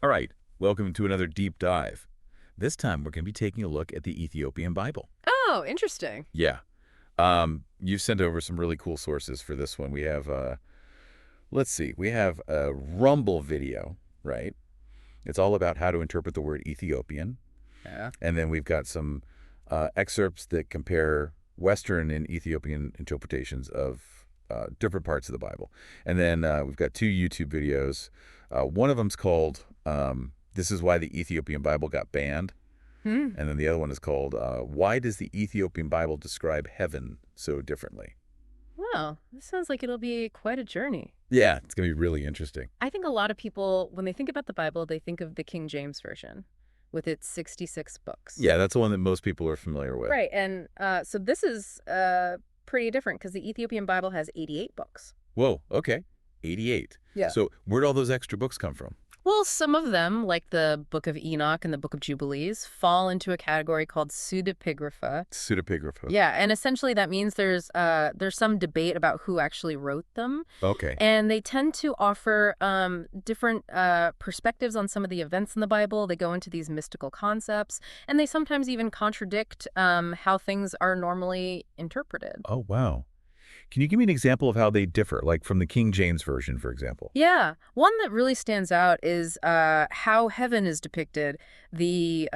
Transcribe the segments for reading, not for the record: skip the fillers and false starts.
All right, welcome to another deep dive. This time we're going to be taking a look at the Ethiopian Bible. Oh, interesting. Yeah. You sent over some really cool sources for this one. We have, let's see, we have a Rumble video, right? It's all about how to interpret the word Ethiopian. Yeah. And then we've got some excerpts that compare Western and Ethiopian interpretations of different parts of the Bible. And then we've got two YouTube videos. One of them's called This is Why the Ethiopian Bible Got Banned. Hmm. And then the other one is called Why Does the Ethiopian Bible Describe Heaven So Differently? Well, this sounds like it'll be quite a journey. Yeah, it's going to be really interesting. I think a lot of people, when they think about the Bible, they think of the King James Version with its 66 books. Yeah, that's the one that most people are familiar with. Right. And so this is pretty different because the Ethiopian Bible has 88 books. Whoa, okay. 88. Yeah. So where'd all those extra books come from? Well, some of them, like the Book of Enoch and the Book of Jubilees, fall into a category called pseudepigrapha. Pseudepigrapha. Yeah, and essentially that means there's some debate about who actually wrote them. Okay. And they tend to offer different perspectives on some of the events in the Bible. They go into these mystical concepts, and they sometimes even contradict how things are normally interpreted. Oh, wow. Can you give me an example of how they differ, like from the King James Version, for example? Yeah, one that really stands out is how heaven is depicted. The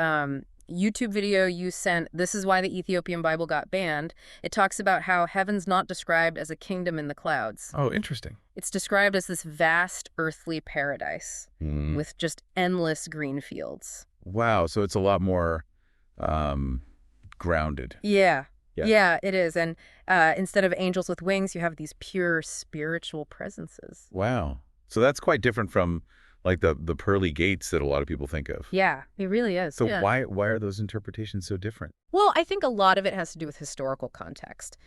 YouTube video you sent, This is Why the Ethiopian Bible Got Banned, it talks about how heaven's not described as a kingdom in the clouds. Oh, interesting. It's described as this vast earthly paradise Hmm. with just endless green fields. Wow, so it's a lot more grounded. Yeah. Yeah. Yeah, it is. And instead of angels with wings, you have these pure spiritual presences. Wow. So that's quite different from like the pearly gates that a lot of people think of. Yeah, it really is. So Yeah. why are those interpretations so different? Well, I think a lot of it has to do with historical context.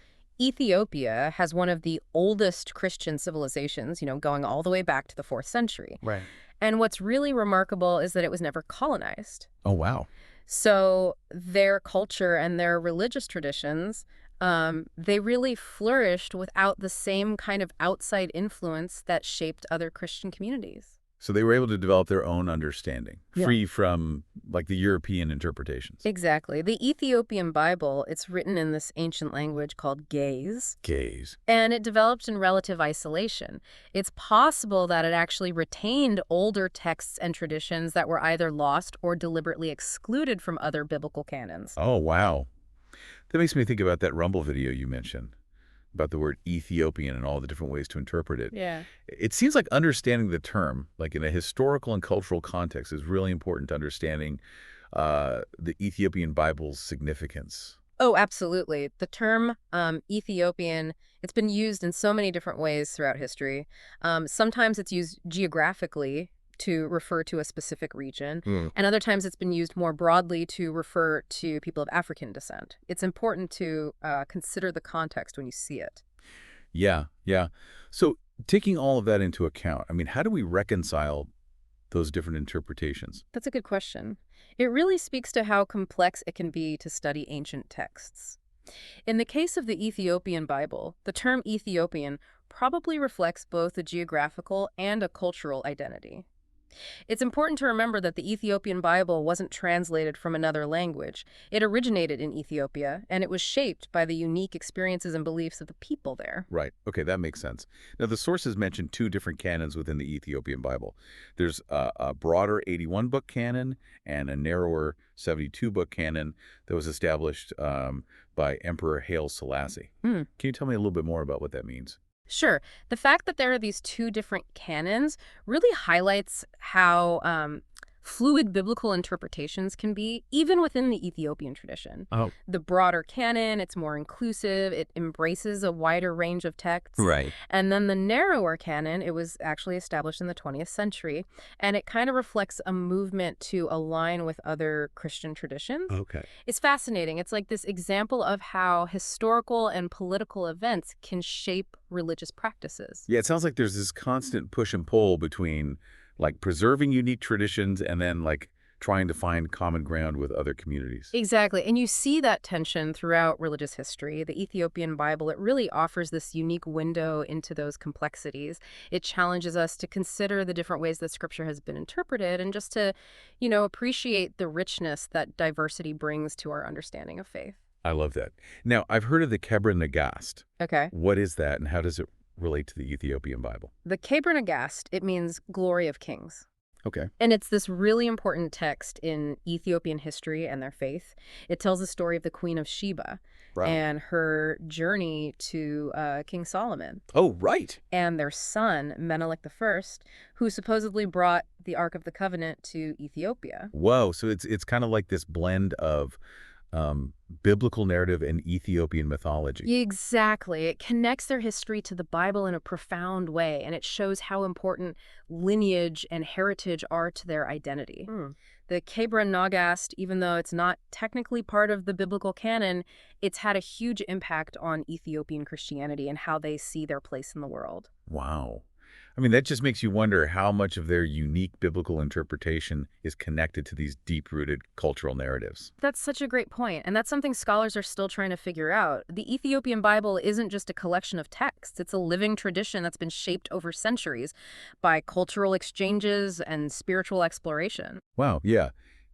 Ethiopia has one of the oldest Christian civilizations, going all the way back to the 4th century. Right. And what's really remarkable is that it was never colonized. Oh, wow. So their culture and their religious traditions, they really flourished without the same kind of outside influence that shaped other Christian communities. So they were able to develop their own understanding, Yeah. free from like the European interpretations. Exactly. The Ethiopian Bible, it's written in this ancient language called Ge'ez, Gaze. and it developed in relative isolation. It's possible that it actually retained older texts and traditions that were either lost or deliberately excluded from other biblical canons. Oh, wow. That makes me think about that Rumble video you mentioned about the word Ethiopian and all the different ways to interpret it. Yeah. It seems like understanding the term, like in a historical and cultural context, is really important to understanding the Ethiopian Bible's significance. Oh, absolutely. The term Ethiopian, it's been used in so many different ways throughout history. Sometimes it's used geographically to refer to a specific region, Hmm. and other times it's been used more broadly to refer to people of African descent. It's important to consider the context when you see it. Yeah, yeah. So taking all of that into account, I mean, how do we reconcile those different interpretations? That's a good question. It really speaks to how complex it can be to study ancient texts. In the case of the Ethiopian Bible, the term Ethiopian probably reflects both a geographical and a cultural identity. It's important to remember that the Ethiopian Bible wasn't translated from another language. It originated in Ethiopia, and it was shaped by the unique experiences and beliefs of the people there. Right. Okay, that makes sense. Now, the sources mention two different canons within the Ethiopian Bible. There's a broader 81-book canon and a narrower 72-book canon that was established by Emperor Haile Selassie. Hmm. Can you tell me a little bit more about what that means? Sure. The fact that there are these two different canons really highlights how fluid biblical interpretations can be, even within the Ethiopian tradition. Oh, The broader canon, it's more inclusive, it embraces a wider range of texts. right. And then the narrower canon, it was actually established in the 20th century, and it kind of reflects a movement to align with other Christian traditions. Okay. It's fascinating. It's like this example of how historical and political events can shape religious practices. Yeah, it sounds like there's this constant push and pull between like preserving unique traditions and then like trying to find common ground with other communities. Exactly. And you see that tension throughout religious history. The Ethiopian Bible, it really offers this unique window into those complexities. It challenges us to consider the different ways that Scripture has been interpreted and just to, appreciate the richness that diversity brings to our understanding of faith. I love that. Now, I've heard of the Kebra Nagast. Okay. What is that, and how does it relate to the Ethiopian Bible? The Kebra Nagast, it means glory of kings. Okay. And it's this really important text in Ethiopian history and their faith. It tells the story of the Queen of Sheba Wow. and her journey to King Solomon Oh, right. and their son, Menelik I, who supposedly brought the Ark of the Covenant to Ethiopia. Whoa. So it's kind of like this blend of biblical narrative and Ethiopian mythology. Exactly. It connects their history to the Bible in a profound way, and it shows how important lineage and heritage are to their identity. The Kebra Nagast, even though it's not technically part of the biblical canon, it's had a huge impact on Ethiopian Christianity and how they see their place in the world. Wow. I mean, that just makes you wonder how much of their unique biblical interpretation is connected to these deep-rooted cultural narratives. That's such a great point, and that's something scholars are still trying to figure out. The Ethiopian Bible isn't just a collection of texts. It's a living tradition that's been shaped over centuries by cultural exchanges and spiritual exploration. Wow, yeah.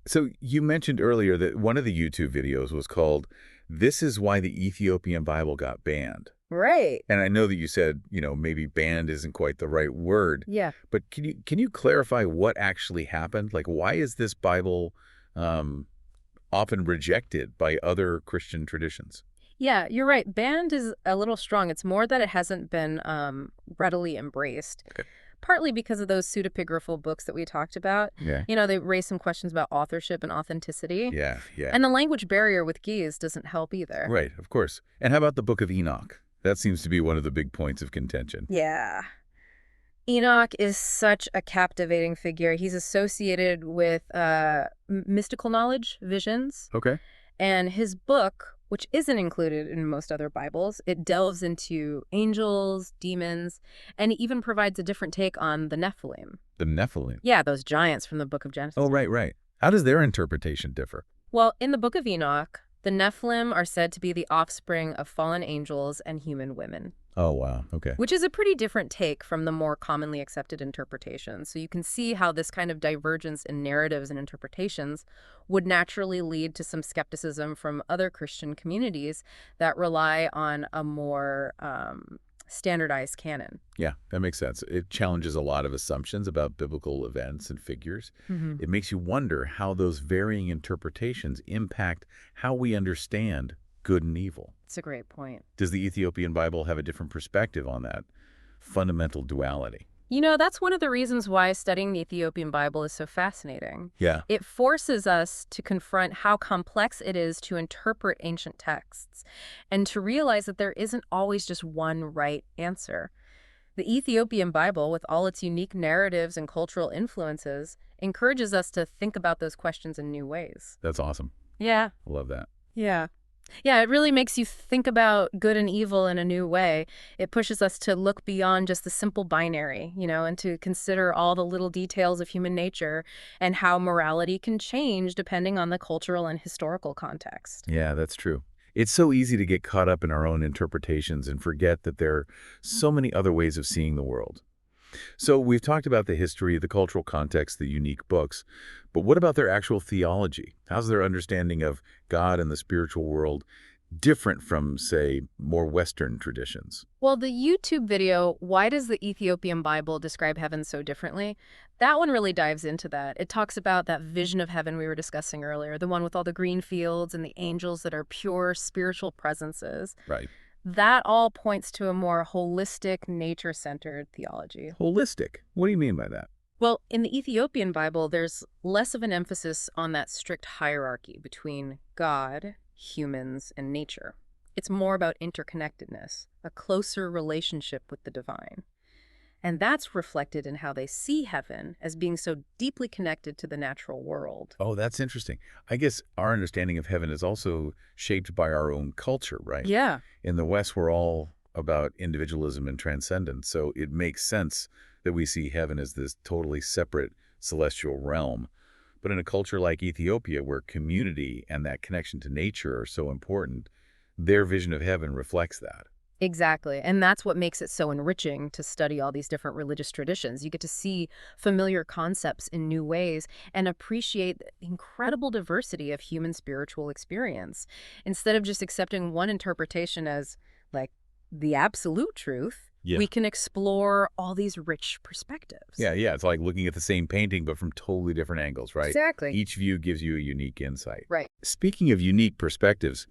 So you mentioned earlier that one of the YouTube videos was called "This is Why the Ethiopian Bible Got Banned." Right. And I know that you said, maybe banned isn't quite the right word, Yeah. but can you clarify what actually happened? Like, why is this Bible often rejected by other Christian traditions? Yeah, you're right. Banned is a little strong. It's more that it hasn't been readily embraced. Okay. Partly because of those pseudepigraphal books that we talked about. Yeah. They raise some questions about authorship and authenticity. Yeah, yeah. And the language barrier with Ge'ez doesn't help either. Right, of course. And how about the Book of Enoch? That seems to be one of the big points of contention. Yeah. Enoch is such a captivating figure. He's associated with mystical knowledge, visions, Okay. and his book, which isn't included in most other Bibles, it delves into angels, demons, and it even provides a different take on the Nephilim. The Nephilim. Yeah, those giants from the book of Genesis. Oh, right, right. How does their interpretation differ? Well, in the book of Enoch, the Nephilim are said to be the offspring of fallen angels and human women, Oh, wow. Okay. which is a pretty different take from the more commonly accepted interpretation. So you can see how this kind of divergence in narratives and interpretations would naturally lead to some skepticism from other Christian communities that rely on a more standardized canon. Yeah, that makes sense. It challenges a lot of assumptions about biblical events and figures. It makes you wonder how those varying interpretations impact how we understand good and evil. It's a great point. Does the Ethiopian Bible have a different perspective on that fundamental duality? That's one of the reasons why studying the Ethiopian Bible is so fascinating. Yeah. It forces us to confront how complex it is to interpret ancient texts and to realize that there isn't always just one right answer. The Ethiopian Bible, with all its unique narratives and cultural influences, encourages us to think about those questions in new ways. That's awesome. Yeah. I love that. Yeah. Yeah, it really makes you think about good and evil in a new way. It pushes us to look beyond just the simple binary, and to consider all the little details of human nature and how morality can change depending on the cultural and historical context. Yeah, that's true. It's so easy to get caught up in our own interpretations and forget that there are so many other ways of seeing the world. So we've talked about the history, the cultural context, the unique books, but what about their actual theology? How's their understanding of God and the spiritual world different from, say, more Western traditions? Well, the YouTube video, Why Does the Ethiopian Bible Describe Heaven So Differently? That one really dives into that. It talks about that vision of heaven we were discussing earlier, the one with all the green fields and the angels that are pure spiritual presences. Right. That all points to a more holistic, nature-centered theology. Holistic. What do you mean by that? Well, in the Ethiopian Bible, there's less of an emphasis on that strict hierarchy between God, humans, and nature. It's more about interconnectedness, a closer relationship with the divine. And that's reflected in how they see heaven as being so deeply connected to the natural world. Oh, that's interesting. I guess our understanding of heaven is also shaped by our own culture, right? Yeah. In the West, we're all about individualism and transcendence, so it makes sense that we see heaven as this totally separate celestial realm. But in a culture like Ethiopia, where community and that connection to nature are so important, their vision of heaven reflects that. Exactly. And that's what makes it so enriching to study all these different religious traditions. You get to see familiar concepts in new ways and appreciate the incredible diversity of human spiritual experience. Instead of just accepting one interpretation as, like, the absolute truth, Yeah. we can explore all these rich perspectives. Yeah, yeah. It's like looking at the same painting, but from totally different angles, right? Exactly. Each view gives you a unique insight. Right. Speaking of unique perspectives,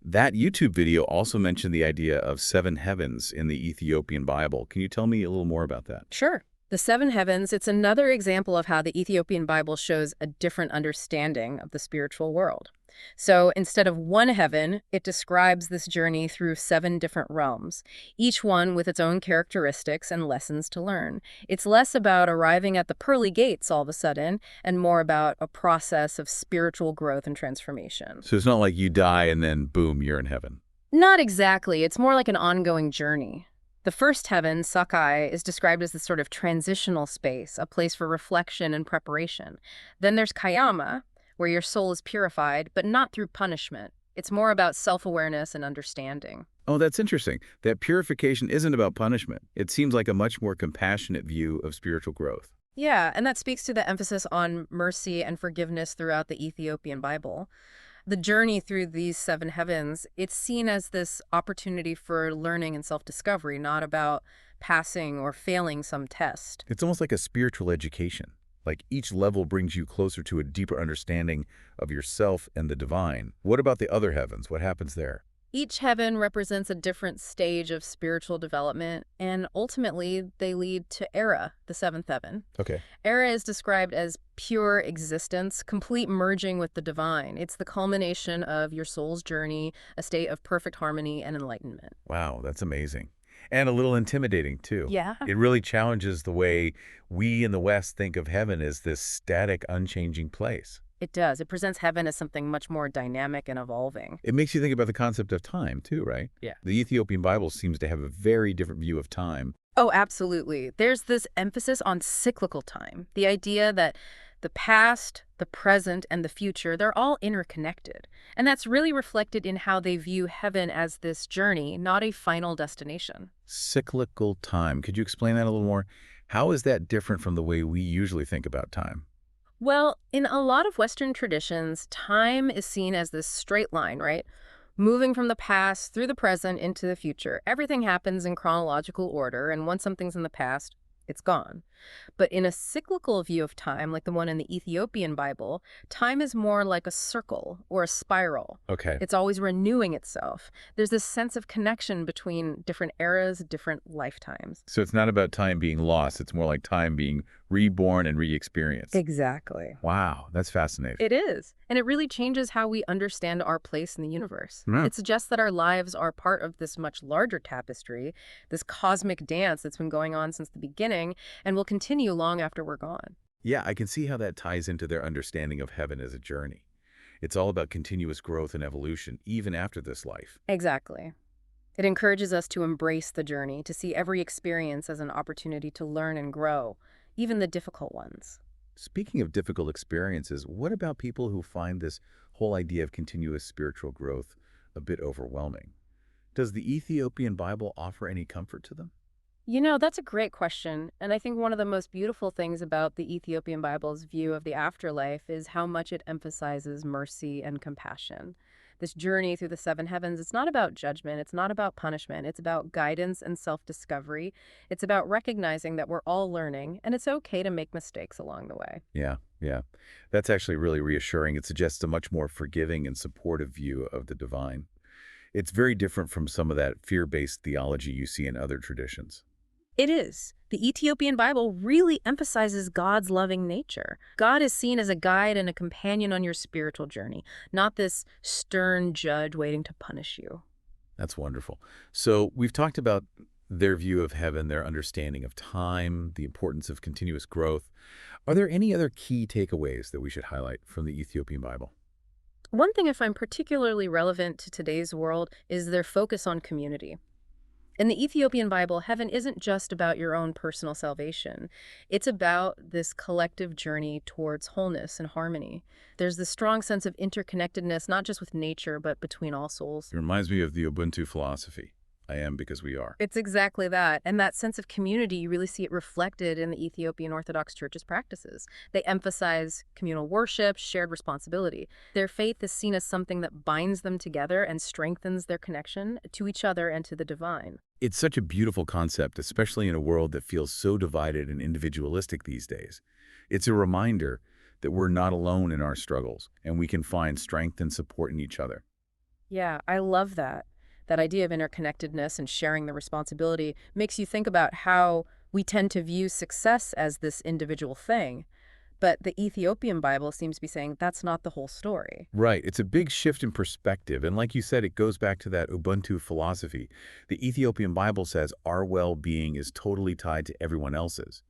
that YouTube video also mentioned the idea of seven heavens in the Ethiopian Bible. Can you tell me a little more about that? Sure. The seven heavens, it's another example of how the Ethiopian Bible shows a different understanding of the spiritual world. So instead of one heaven, it describes this journey through seven different realms, each one with its own characteristics and lessons to learn. It's less about arriving at the pearly gates all of a sudden, and more about a process of spiritual growth and transformation. So it's not like you die and then, boom, you're in heaven. Not exactly. It's more like an ongoing journey. The first heaven, Sakai, is described as this sort of transitional space, a place for reflection and preparation. Then there's Kayama, where your soul is purified, but not through punishment. It's more about self-awareness and understanding. Oh, that's interesting. That purification isn't about punishment. It seems like a much more compassionate view of spiritual growth. Yeah, and that speaks to the emphasis on mercy and forgiveness throughout the Ethiopian Bible. The journey through these seven heavens, it's seen as this opportunity for learning and self-discovery, not about passing or failing some test. It's almost like a spiritual education. Like each level brings you closer to a deeper understanding of yourself and the divine. What about the other heavens? What happens there? Each heaven represents a different stage of spiritual development, and ultimately they lead to Era, the seventh heaven. Okay. Era is described as pure existence, complete merging with the divine. It's the culmination of your soul's journey, a state of perfect harmony and enlightenment. Wow, that's amazing. And a little intimidating, too. Yeah. It really challenges the way we in the West think of heaven as this static, unchanging place. It does. It presents heaven as something much more dynamic and evolving. It makes you think about the concept of time, too, right? Yeah. The Ethiopian Bible seems to have a very different view of time. Oh, absolutely. There's this emphasis on cyclical time, the idea that the past, the present, and the future, they're all interconnected. And that's really reflected in how they view heaven as this journey, not a final destination. Cyclical time. Could you explain that a little more? How is that different from the way we usually think about time? Well, in a lot of Western traditions, time is seen as this straight line, right? Moving from the past through the present into the future. Everything happens in chronological order, and once something's in the past, it's gone. But in a cyclical view of time, like the one in the Ethiopian Bible, time is more like a circle or a spiral. Okay. It's always renewing itself. There's this sense of connection between different eras, different lifetimes. So it's not about time being lost. It's more like time being reborn and re-experienced. Exactly. Wow, that's fascinating. It is. And it really changes how we understand our place in the universe. Yeah. It suggests that our lives are part of this much larger tapestry, this cosmic dance that's been going on since the beginning and will continue long after we're gone. Yeah, I can see how that ties into their understanding of heaven as a journey. It's all about continuous growth and evolution, even after this life. Exactly. It encourages us to embrace the journey, to see every experience as an opportunity to learn and grow, even the difficult ones. Speaking of difficult experiences, what about people who find this whole idea of continuous spiritual growth a bit overwhelming? Does the Ethiopian Bible offer any comfort to them? You know, that's a great question. And I think one of the most beautiful things about the Ethiopian Bible's view of the afterlife is how much it emphasizes mercy and compassion. This journey through the seven heavens, it's not about judgment, it's not about punishment, it's about guidance and self-discovery. It's about recognizing that we're all learning, and it's okay to make mistakes along the way. Yeah, yeah. That's actually really reassuring. It suggests a much more forgiving and supportive view of the divine. It's very different from some of that fear-based theology you see in other traditions. It is. The Ethiopian Bible really emphasizes God's loving nature. God is seen as a guide and a companion on your spiritual journey, not this stern judge waiting to punish you. That's wonderful. So we've talked about their view of heaven, their understanding of time, the importance of continuous growth. Are there any other key takeaways that we should highlight from the Ethiopian Bible? One thing I find particularly relevant to today's world is their focus on community. In the Ethiopian Bible, heaven isn't just about your own personal salvation. It's about this collective journey towards wholeness and harmony. There's this strong sense of interconnectedness, not just with nature, but between all souls. It reminds me of the Ubuntu philosophy. I am because we are. It's exactly that. And that sense of community, you really see it reflected in the Ethiopian Orthodox Church's practices. They emphasize communal worship, shared responsibility. Their faith is seen as something that binds them together and strengthens their connection to each other and to the divine. It's such a beautiful concept, especially in a world that feels so divided and individualistic these days. It's a reminder that we're not alone in our struggles, and we can find strength and support in each other. Yeah, I love that. That idea of interconnectedness and sharing the responsibility makes you think about how we tend to view success as this individual thing. But the Ethiopian Bible seems to be saying that's not the whole story. Right. It's a big shift in perspective. And like you said, it goes back to that Ubuntu philosophy. The Ethiopian Bible says our well-being is totally tied to everyone else's.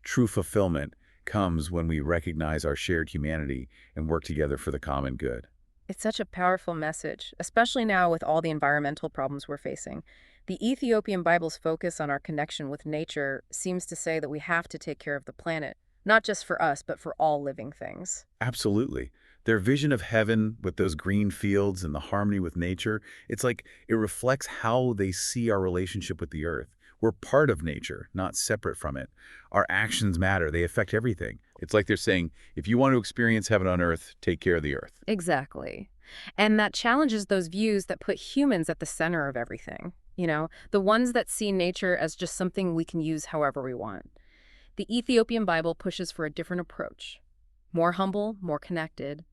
True fulfillment comes when we recognize our shared humanity and work together for the common good. It's such a powerful message, especially now with all the environmental problems we're facing. The Ethiopian Bible's focus on our connection with nature seems to say that we have to take care of the planet, not just for us, but for all living things. Absolutely. Their vision of heaven with those green fields and the harmony with nature, it's like it reflects how they see our relationship with the earth. We're part of nature, not separate from it. Our actions matter. They affect everything. It's like they're saying, if you want to experience heaven on earth, take care of the earth. Exactly. And that challenges those views that put humans at the center of everything. The ones that see nature as just something we can use however we want. The Ethiopian Bible pushes for a different approach. More humble, more connected.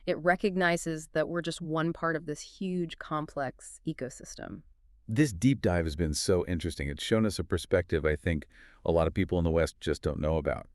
It recognizes that we're just one part of this huge, complex ecosystem. This deep dive has been so interesting. It's shown us a perspective I think a lot of people in the West just don't know about.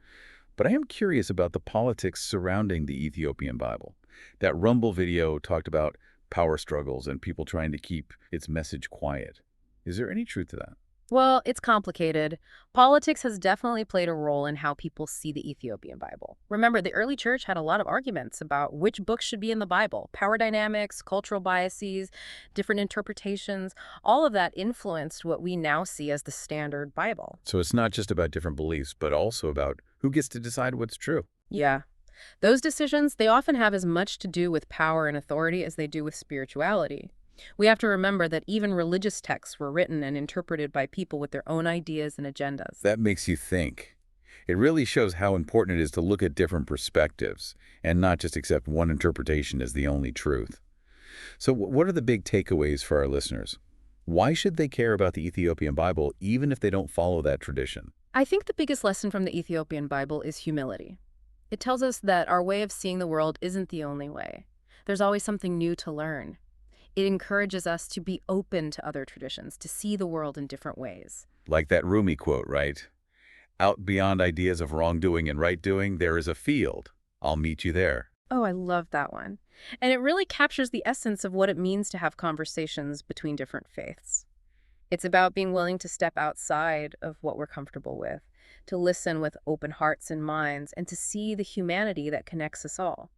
But I am curious about the politics surrounding the Ethiopian Bible. That Rumble video talked about power struggles and people trying to keep its message quiet. Is there any truth to that? Well, it's complicated. Politics has definitely played a role in how people see the Ethiopian Bible. Remember, the early church had a lot of arguments about which books should be in the Bible. Power dynamics, cultural biases, different interpretations, all of that influenced what we now see as the standard Bible. So it's not just about different beliefs, but also about who gets to decide what's true. Yeah. Those decisions, they often have as much to do with power and authority as they do with spirituality. We have to remember that even religious texts were written and interpreted by people with their own ideas and agendas. That makes you think. It really shows how important it is to look at different perspectives and not just accept one interpretation as the only truth. So what are the big takeaways for our listeners? Why should they care about the Ethiopian Bible even if they don't follow that tradition? I think the biggest lesson from the Ethiopian Bible is humility. It tells us that our way of seeing the world isn't the only way. There's always something new to learn. It encourages us to be open to other traditions, to see the world in different ways. Like that Rumi quote, right? Out beyond ideas of wrongdoing and right doing, there is a field. I'll meet you there. Oh, I love that one. And it really captures the essence of what it means to have conversations between different faiths. It's about being willing to step outside of what we're comfortable with, to listen with open hearts and minds, and to see the humanity that connects us all.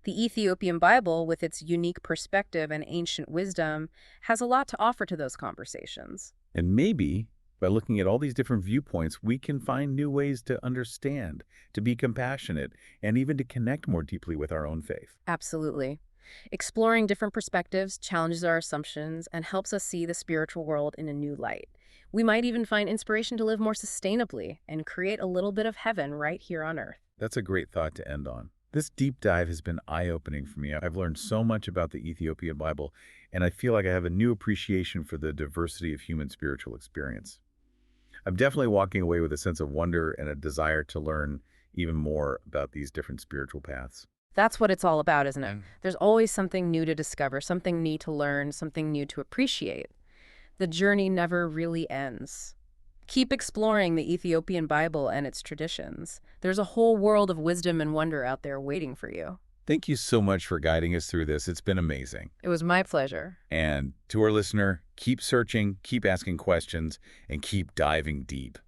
The Ethiopian Bible, with its unique perspective and ancient wisdom, has a lot to offer to those conversations. And maybe, by looking at all these different viewpoints, we can find new ways to understand, to be compassionate, and even to connect more deeply with our own faith. Absolutely. Exploring different perspectives challenges our assumptions and helps us see the spiritual world in a new light. We might even find inspiration to live more sustainably and create a little bit of heaven right here on Earth. That's a great thought to end on. This deep dive has been eye-opening for me. I've learned so much about the Ethiopian Bible, and I feel like I have a new appreciation for the diversity of human spiritual experience. I'm definitely walking away with a sense of wonder and a desire to learn even more about these different spiritual paths. That's what it's all about, isn't it? There's always something new to discover, something new to learn, something new to appreciate. The journey never really ends. Keep exploring the Ethiopian Bible and its traditions. There's a whole world of wisdom and wonder out there waiting for you. Thank you so much for guiding us through this. It's been amazing. It was my pleasure. And to our listener, keep searching, keep asking questions, and keep diving deep.